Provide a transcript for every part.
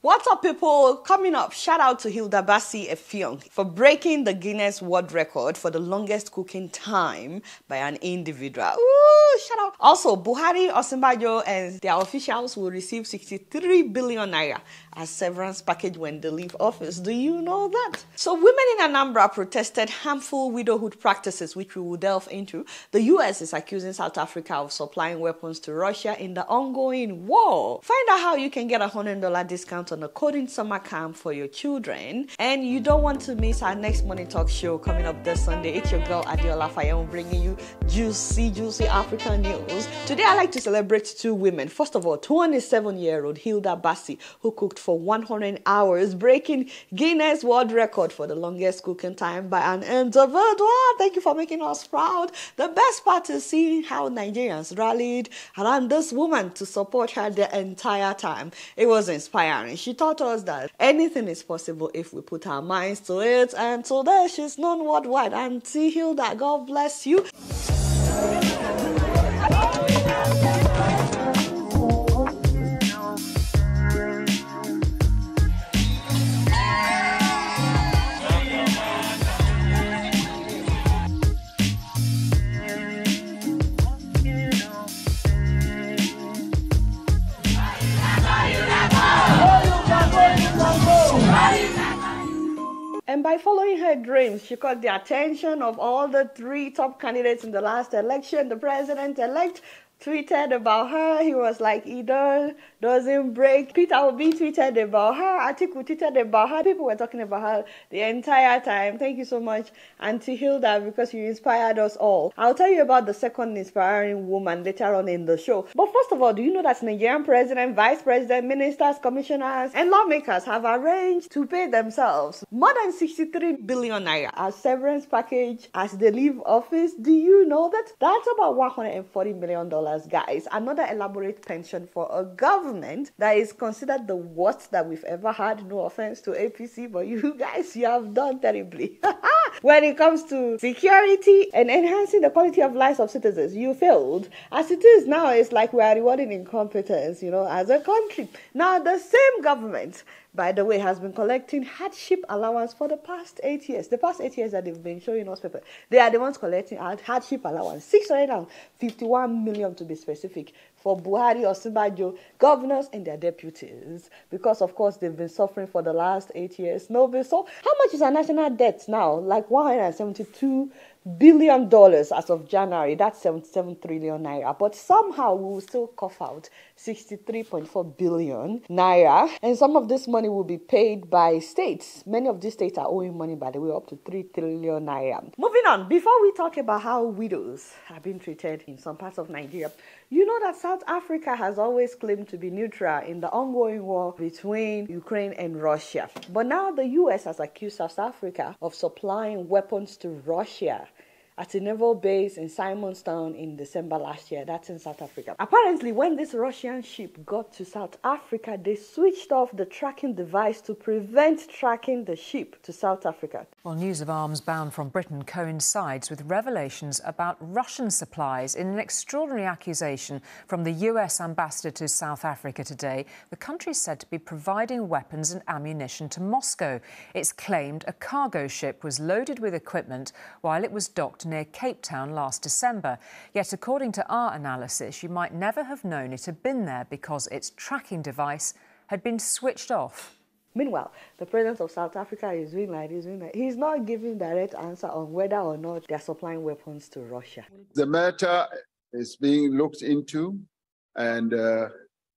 What's up, people? Coming up, shout out to Hilda Baci for breaking the Guinness World Record for the longest cooking time by an individual. Ooh, shout out. Also, Buhari, Osinbajo, and their officials will receive 63 billion naira as severance package when they leave office. Do you know that? So, women in Anambra protested harmful widowhood practices, which we will delve into. The US is accusing South Africa of supplying weapons to Russia in the ongoing war. Find out how you can get a $100 discount on a coding summer camp for your children. And you don't want to miss our next Money Talk show coming up this Sunday. It's your girl Adiola Fayon bringing you juicy African news. Today I like to celebrate two women. First of all, 27-year-old Hilda Baci, who cooked for 100 hours, breaking Guinness World Record for the longest cooking time by an individual. Thank you for making us proud. The best part is seeing how Nigerians rallied around this woman to support her the entire time. It was inspiring. She taught us that anything is possible if we put our minds to it, and today she's known worldwide. Auntie Hilda, God bless you. And by following her dreams, she caught the attention of all the three top candidates in the last election. The president-elect tweeted about her. He was like, either doesn't break. Peter Obi tweeted about her. Atiku tweeted about her. People were talking about her the entire time. Thank you so much, Auntie Hilda, because you inspired us all. I'll tell you about the second inspiring woman later on in the show. But first of all, do you know that Nigerian president, vice president, ministers, commissioners, and lawmakers have arranged to pay themselves more than 63 billion naira as severance package as they leave office? Do you know that? That's about $140 million. Guys, another elaborate pension for a government that is considered the worst that we've ever had. No offense to APC, but you guys, you have done terribly. When it comes to security and enhancing the quality of lives of citizens, you failed. As it is now, it's like we are rewarding incompetence, as a country. Now, the same government, by the way, has been collecting hardship allowance for the past 8 years. The past 8 years that they've been showing us paper, they are the ones collecting hardship allowance, 651 million to be specific, for BuhariOsinbajo, governors and their deputies, because of course they've been suffering for the last 8 years. So how much is our national debt now? Like $172 billion as of January. That's 77 trillion naira. But somehow we will still cough out 63.4 billion naira. And some of this money will be paid by states. Many of these states are owing money, by the way, up to 3 trillion naira. Moving on, before we talk about how widows have been treated in some parts of Nigeria, you know that South Africa has always claimed to be neutral in the ongoing war between Ukraine and Russia. But now the US has accused South Africa of supplying weapons to Russia at a naval base in Simonstown in December last year. That's in South Africa. Apparently, when this Russian ship got to South Africa, they switched off the tracking device to prevent tracking the ship to South Africa. Well, news of arms bound from Britain coincides with revelations about Russian supplies in an extraordinary accusation from the US ambassador to South Africa today. The country is said to be providing weapons and ammunition to Moscow. It's claimed a cargo ship was loaded with equipment while it was docked near Cape Town last December. Yet, according to our analysis, you might never have known it had been there because its tracking device had been switched off. Meanwhile, the president of South Africa is doing like this. He's not giving direct answer on whether or not they're supplying weapons to Russia. The matter is being looked into, and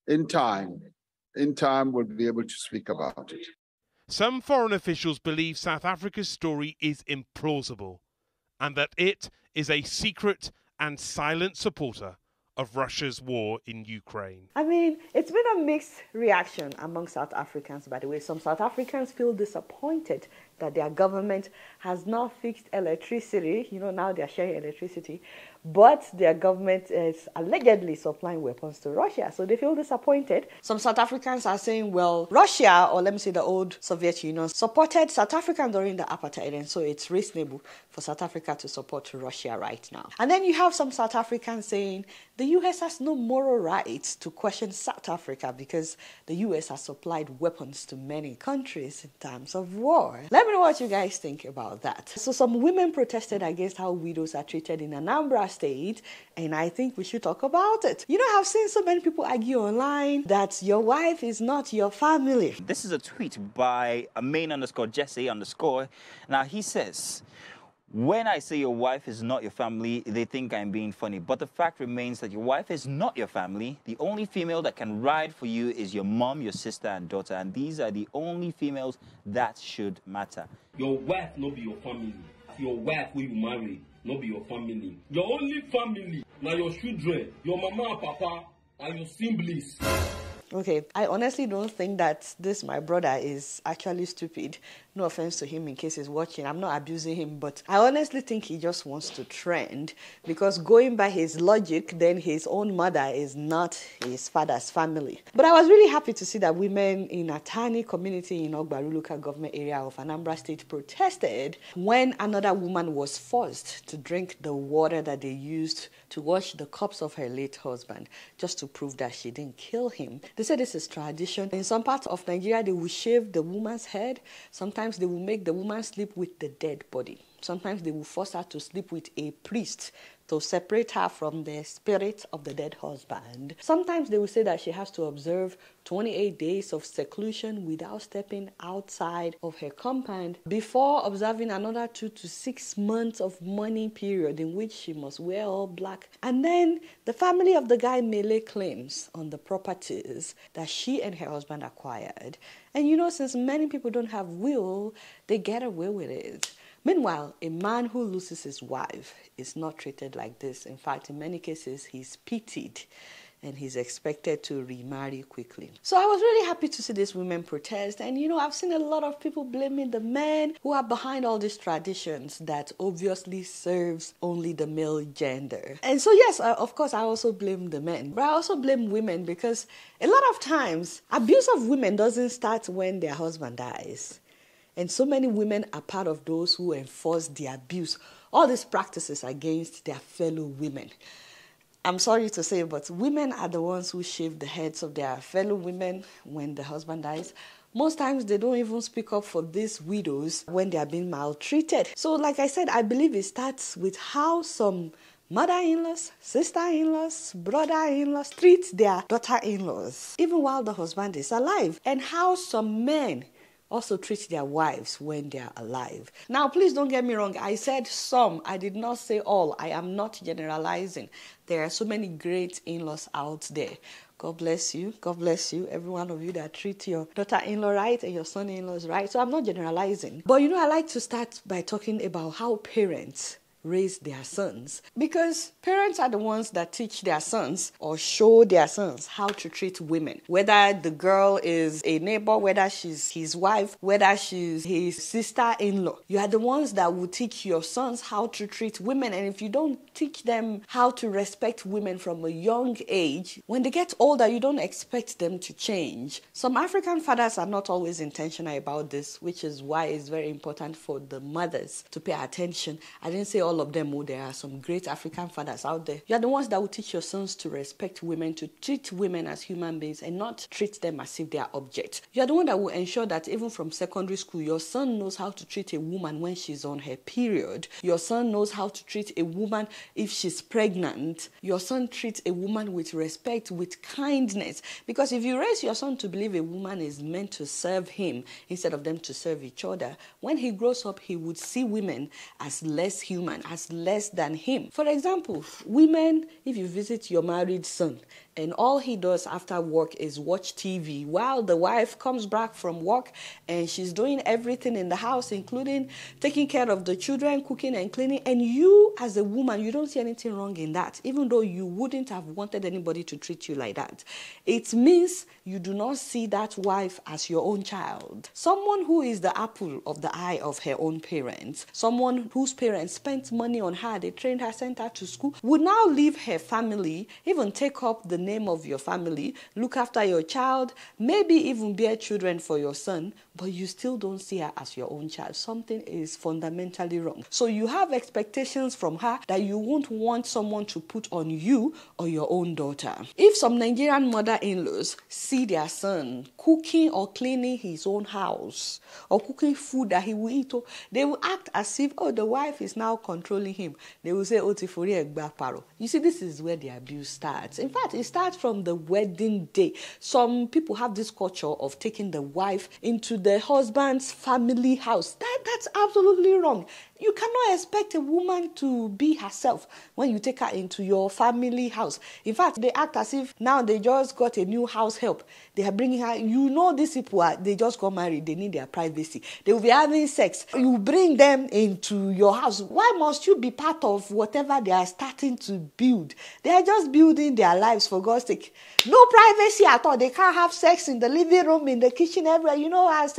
in time we'll be able to speak about it. Some foreign officials believe South Africa's story is implausible, and that it is a secret and silent supporter of Russia's war in Ukraine. I mean, it's been a mixed reaction among South Africans, by the way. Some South Africans feel disappointed that their government has not fixed electricity. Now they're sharing electricity. but their government is allegedly supplying weapons to Russia, so they feel disappointed. Some South Africans are saying, well, Russia, or let me say the old Soviet Union, supported South Africa during the apartheid, and so it's reasonable for South Africa to support Russia right now. And then you have some South Africans saying the US has no moral right to question South Africa because the US has supplied weapons to many countries in times of war. Let me know what you guys think about that. So some women protested against how widows are treated in Anambra State, and I think we should talk about it. You know, I've seen so many people argue online that your wife is not your family. This is a tweet by @Jesse_. Now he says, when I say your wife is not your family, they think I'm being funny. But the fact remains that your wife is not your family. The only female that can ride for you is your mom, your sister, and daughter. And these are the only females that should matter. Your wife not be your family. Your wife who you marry not be your family. Your only family now your children, your mama and papa, and your siblings. Okay, I honestly don't think that this, my brother, is actually stupid. No offense to him in case he's watching. I'm not abusing him, but I honestly think he just wants to trend, because going by his logic, then his own mother is not his father's family. But I was really happy to see that women in Atani community in Ogbaru local government area of Anambra State protested when another woman was forced to drink the water that they used to wash the corpse of her late husband, just to prove that she didn't kill him. They said this is tradition. In some parts of Nigeria, they will shave the woman's head. Sometimes they will make the woman sleep with the dead body. Sometimes they will force her to sleep with a priest to separate her from the spirit of the dead husband. Sometimes they will say that she has to observe 28 days of seclusion without stepping outside of her compound before observing another 2 to 6 months of mourning period in which she must wear all black. And then the family of the guy may lay claims on the properties that she and her husband acquired. And you know, since many people don't have will, they get away with it. Meanwhile, a man who loses his wife is not treated like this. In fact, in many cases, he's pitied and he's expected to remarry quickly. So I was really happy to see these women protest. And you know, I've seen a lot of people blaming the men who are behind all these traditions that obviously serves only the male gender. And so yes, of course, I also blame the men. But I also blame women, because a lot of times, abuse of women doesn't start when their husband dies. And so many women are part of those who enforce the abuse, all these practices against their fellow women. I'm sorry to say, but women are the ones who shave the heads of their fellow women when the husband dies. Most times they don't even speak up for these widows when they are being maltreated. So like I said, I believe it starts with how some mother-in-laws, sister-in-laws, brother-in-laws treat their daughter-in-laws, even while the husband is alive. And how some men also treat their wives when they are alive. Now, please don't get me wrong. I said some. I did not say all. I am not generalizing. There are so many great in-laws out there. God bless you. God bless you. Every one of you that treat your daughter-in-law right and your son-in-laws right. So I'm not generalizing. But you know, I like to start by talking about how parents raise their sons, because parents are the ones that teach their sons or show their sons how to treat women, whether the girl is a neighbor, whether she's his wife, whether she's his sister-in-law. You are the ones that will teach your sons how to treat women. And if you don't teach them how to respect women from a young age, when they get older, you don't expect them to change. Some African fathers are not always intentional about this, which is why it's very important for the mothers to pay attention. I didn't say all of them, there are some great African fathers out there. You are the ones that will teach your sons to respect women, to treat women as human beings and not treat them as if they are objects. You are the one that will ensure that even from secondary school, your son knows how to treat a woman when she's on her period. Your son knows how to treat a woman if she's pregnant. Your son treats a woman with respect, with kindness. Because if you raise your son to believe a woman is meant to serve him instead of them to serve each other, when he grows up, he would see women as less human, as less than him. For example, women, if you visit your married son, and all he does after work is watch TV while the wife comes back from work and she's doing everything in the house, including taking care of the children, cooking and cleaning. And you as a woman, you don't see anything wrong in that, even though you wouldn't have wanted anybody to treat you like that. It means you do not see that wife as your own child. Someone who is the apple of the eye of her own parents, someone whose parents spent money on her, they trained her, sent her to school, would now leave her family, even take up the name of your family, look after your child, maybe even bear children for your son, but you still don't see her as your own child. Something is fundamentally wrong. So you have expectations from her that you won't want someone to put on you or your own daughter. If some Nigerian mother-in-laws see their son cooking or cleaning his own house or cooking food that he will eat, they will act as if, oh, the wife is now controlling him. They will say, oh, Tifori Egbaparo. You see, this is where the abuse starts. In fact, it starts from the wedding day. Some people have this culture of taking the wife into the husband's family house. That's absolutely wrong. You cannot expect a woman to be herself when you take her into your family house. In fact, they act as if now they just got a new house help. They are bringing her. You know these people, they just got married. They need their privacy. They will be having sex. You bring them into your house. Why must you be part of whatever they are starting to build? They are just building their lives, for God's sake. No privacy at all. They can't have sex in the living room, in the kitchen, everywhere. You know, as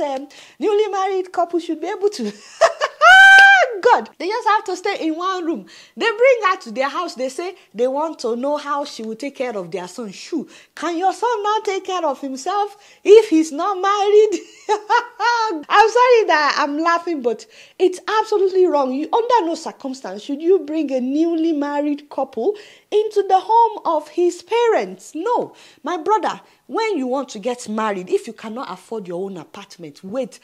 newly married couple should be able to... God, they just have to stay in one room. They bring her to their house. They say they want to know how she will take care of their son. Shoo, can your son not take care of himself if he's not married? I'm sorry that I'm laughing, but it's absolutely wrong. Under no circumstance should you bring a newly married couple into the home of his parents. No, my brother, when you want to get married, if you cannot afford your own apartment, wait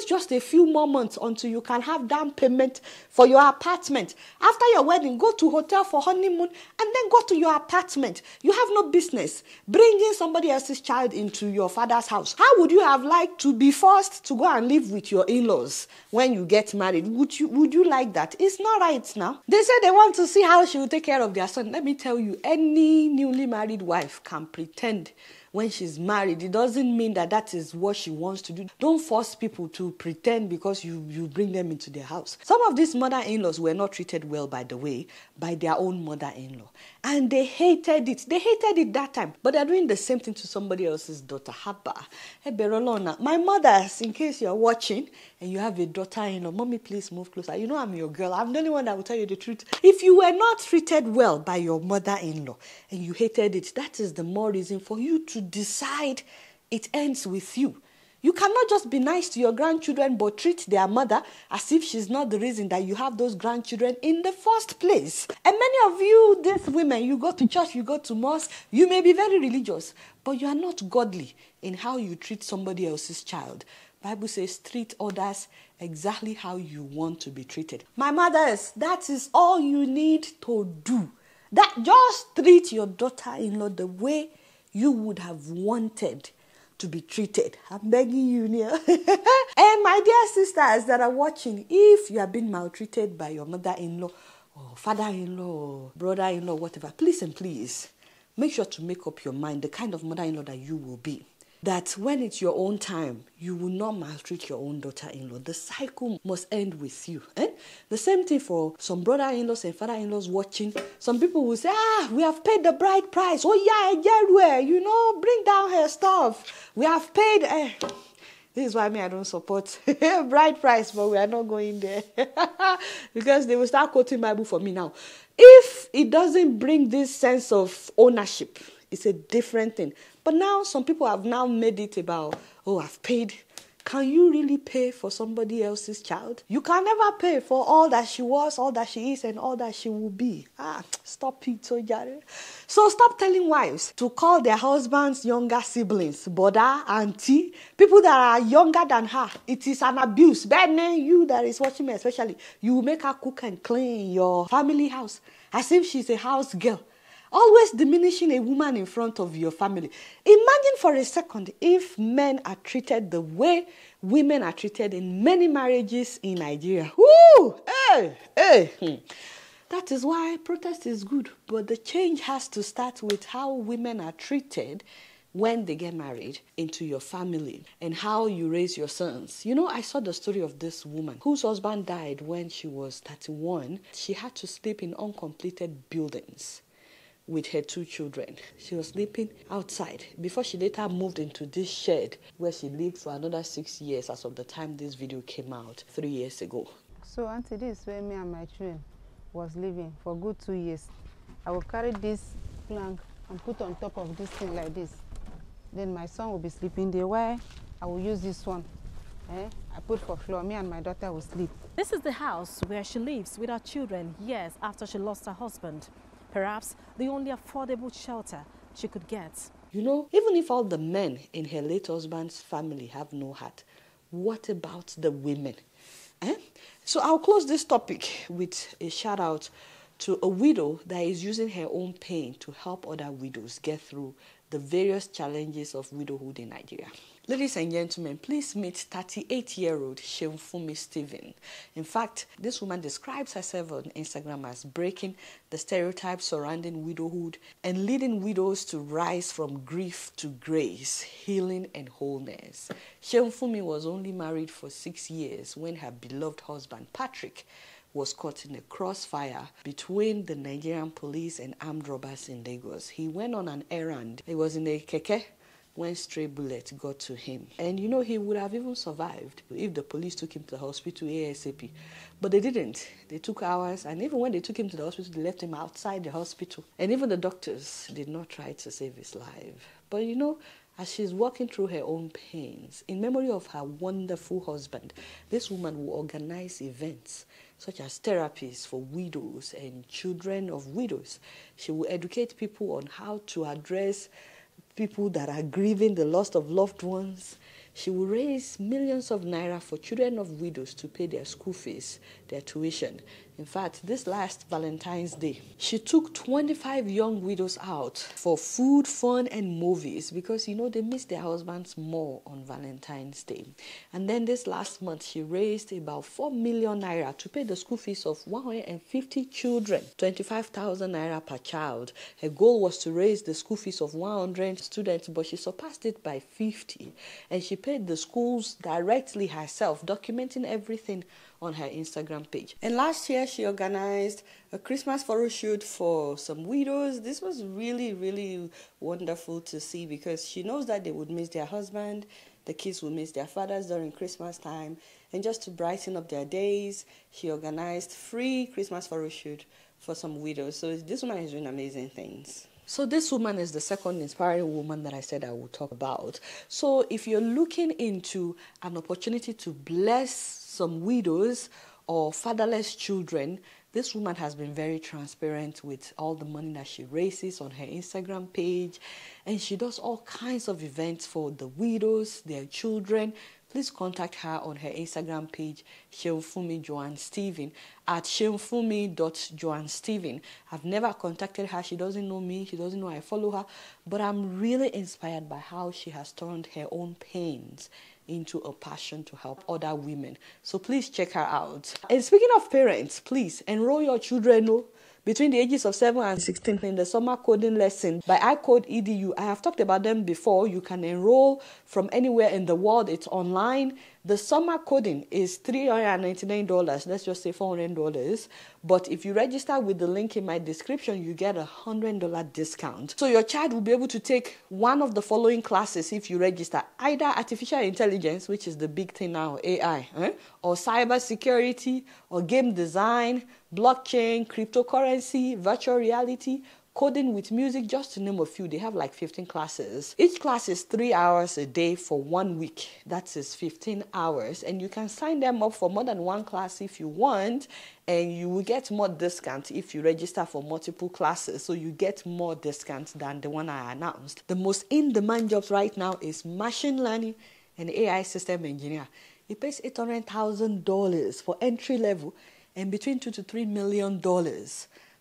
just a few more months until you can have down payment for your apartment. After your wedding, go to hotel for honeymoon and then go to your apartment. You have no business bringing somebody else's child into your father's house. How would you have liked to be forced to go and live with your in-laws when you get married? Would you like that? It's not right now. They say they want to see how she will take care of their son. Let me tell you, any newly married wife can pretend when she's married. It doesn't mean that is what she wants to do. Don't force people to pretend because you bring them into their house. Some of these mother-in-laws were not treated well, by the way, by their own mother-in-law. And they hated it. They hated it that time. But they're doing the same thing to somebody else's daughter. My mothers, in case you're watching and you have a daughter-in-law, mommy, please move closer. You know I'm your girl. I'm the only one that will tell you the truth. If you were not treated well by your mother-in-law and you hated it, that is the more reason for you to decide it ends with you. You cannot just be nice to your grandchildren but treat their mother as if she's not the reason that you have those grandchildren in the first place. And many of you, these women, you go to church, you go to mosque, you may be very religious, but you are not godly in how you treat somebody else's child. Bible says treat others exactly how you want to be treated. My mothers, that is all you need to do. That just treat your daughter-in-law the way you would have wanted to be treated. I'm begging you, Neil. And my dear sisters that are watching, if you have been maltreated by your mother-in-law or father-in-law or brother-in-law, whatever, please and please make sure to make up your mind the kind of mother-in-law that you will be. That when it's your own time, you will not maltreat your own daughter-in-law. The cycle must end with you. The same thing for some brother-in-laws and father-in-laws watching. Some people will say, we have paid the bride price. Oh yeah, bring down her stuff. We have paid. This is why I don't support bride price, but we are not going there. Because they will start quoting Bible for me now. If it doesn't bring this sense of ownership, it's a different thing. But now some people have now made it about, I've paid. Can you really pay for somebody else's child? You can never pay for all that she was, all that she is, and all that she will be. Stop it, Ojare. So stop telling wives to call their husbands' younger siblings, brother, auntie, people that are younger than her. It is an abuse. Ben, you that is watching me especially, you will make her cook and clean your family house as if she's a house girl. Always diminishing a woman in front of your family. Imagine for a second if men are treated the way women are treated in many marriages in Nigeria. Woo! Hey! That is why protest is good. But the change has to start with how women are treated when they get married into your family and how you raise your sons. You know, I saw the story of this woman whose husband died when she was 31. She had to sleep in uncompleted buildings with her 2 children. She was sleeping outside before she later moved into this shed where she lived for another 6 years as of the time this video came out 3 years ago. So auntie, this is where me and my children was living for good 2 years. I will carry this plank and put on top of this thing like this. Then my son will be sleeping there while I will use this one. I put for floor, me and my daughter will sleep. This is the house where she lives with her children years after she lost her husband. Perhaps the only affordable shelter she could get. You know, even if all the men in her late husband's family have no heart, what about the women? So I'll close this topic with a shout out to a widow that is using her own pain to help other widows get through the various challenges of widowhood in Nigeria. Ladies and gentlemen, please meet 38-year-old Severance Stephen. In fact, this woman describes herself on Instagram as breaking the stereotypes surrounding widowhood and leading widows to rise from grief to grace, healing and wholeness. Severance was only married for 6 years when her beloved husband, Patrick, was caught in a crossfire between the Nigerian police and armed robbers in Lagos. He went on an errand. He was in a keke when stray bullet got to him. And you know, he would have even survived if the police took him to the hospital ASAP. But they didn't. They took hours, and even when they took him to the hospital, they left him outside the hospital. And even the doctors did not try to save his life. But you know, as she's walking through her own pains, in memory of her wonderful husband, this woman will organize events such as therapies for widows and children of widows. She will educate people on how to address people that are grieving the loss of loved ones. She will raise millions of naira for children of widows to pay their school fees, their tuition. In fact, this last Valentine's Day, she took 25 young widows out for food, fun, and movies because, you know, they miss their husbands more on Valentine's Day. And then this last month, she raised about 4 million naira to pay the school fees of 150 children, 25,000 naira per child. Her goal was to raise the school fees of 100 students, but she surpassed it by 50. And she paid the schools directly herself, documenting everything on her Instagram page. And last year, she organized a Christmas photo shoot for some widows. This was really, really wonderful to see because she knows that they would miss their husband, the kids will miss their fathers during Christmas time. And just to brighten up their days, she organized free Christmas photo shoot for some widows. So this woman is doing amazing things. So this woman is the second inspiring woman that I said I would talk about. So if you're looking into an opportunity to bless some widows or fatherless children, this woman has been very transparent with all the money that she raises on her Instagram page. And she does all kinds of events for the widows, their children. Please contact her on her Instagram page, SeunFumi_Joan_Stephen, at SeunFumi.JoanStephen. I've never contacted her. She doesn't know me. She doesn't know I follow her. But I'm really inspired by how she has turned her own pains into a passion to help other women. So please check her out. And speaking of parents, please enroll your children between the ages of 7 and 16 in the summer coding lesson by iCode.edu. I have talked about them before. You can enroll from anywhere in the world. It's online. The summer coding is $399. Let's just say $400. But if you register with the link in my description, you get a $100 discount. So your child will be able to take one of the following classes if you register. Either artificial intelligence, which is the big thing now, AI, or cyber security, or game design, blockchain, cryptocurrency, virtual reality, coding with music, just to name a few. They have like 15 classes. Each class is 3 hours a day for 1 week. That is 15 hours. And you can sign them up for more than one class if you want. And you will get more discount if you register for multiple classes. So you get more discounts than the one I announced. The most in-demand jobs right now is machine learning and AI system engineer. It pays $800,000 for entry level and between $2 to $3 million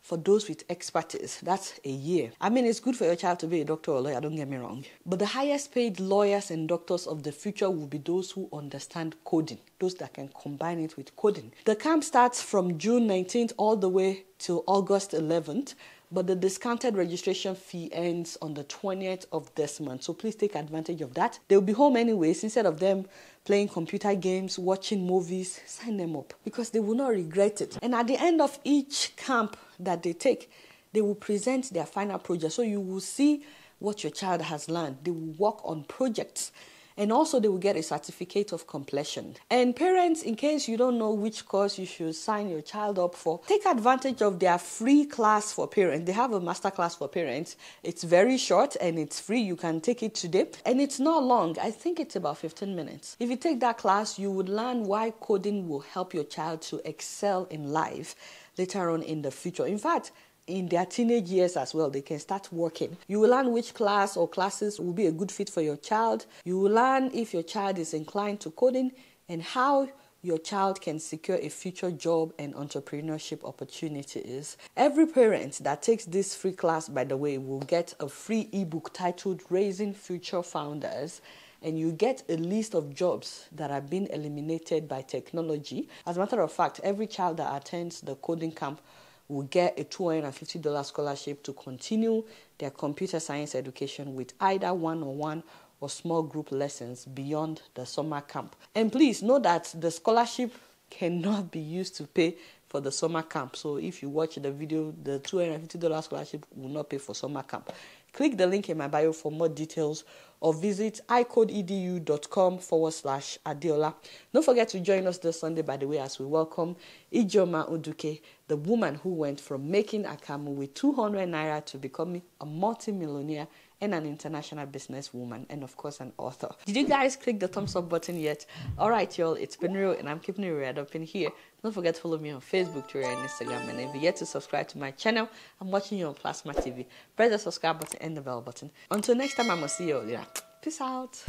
for those with expertise, that's a year. I mean, it's good for your child to be a doctor or a lawyer, don't get me wrong. But the highest paid lawyers and doctors of the future will be those who understand coding, those that can combine it with coding. The camp starts from June 19th all the way till August 11th. But the discounted registration fee ends on the 20th of this month. So please take advantage of that. They'll be home anyways. Instead of them playing computer games, watching movies, sign them up because they will not regret it. And at the end of each camp that they take, they will present their final project. So you will see what your child has learned. They will work on projects. And also they will get a certificate of completion. And parents, in case you don't know which course you should sign your child up for, take advantage of their free class for parents. They have a master class for parents. It's very short and it's free. You can take it today. And it's not long. I think it's about 15 minutes. If you take that class, you would learn why coding will help your child to excel in life later on in the future. In fact, in their teenage years as well, they can start working. You will learn which class or classes will be a good fit for your child. You will learn if your child is inclined to coding and how your child can secure a future job and entrepreneurship opportunities. Every parent that takes this free class, by the way, will get a free ebook titled Raising Future Founders. And you get a list of jobs that are being eliminated by technology. As a matter of fact, every child that attends the coding camp will get a $250 scholarship to continue their computer science education with either one-on-one or small group lessons beyond the summer camp. And please know that the scholarship cannot be used to pay for the summer camp. So if you watch the video, the $250 scholarship will not pay for summer camp. Click the link in my bio for more details or visit icodeedu.com/Adeola. Don't forget to join us this Sunday, by the way, as we welcome Ijoma Uduke, the woman who went from making akamu with 200 naira to becoming a multi-millionaire and an international businesswoman, and of course an author. Did you guys click the thumbs up button yet? All right, y'all, it's been real, and I'm keeping it right up in here. Don't forget to follow me on Facebook, Twitter, and Instagram. And if you're yet to subscribe to my channel, I'm watching you on Plasma TV. Press the subscribe button and the bell button. Until next time, I'm gonna see you all later. Peace out.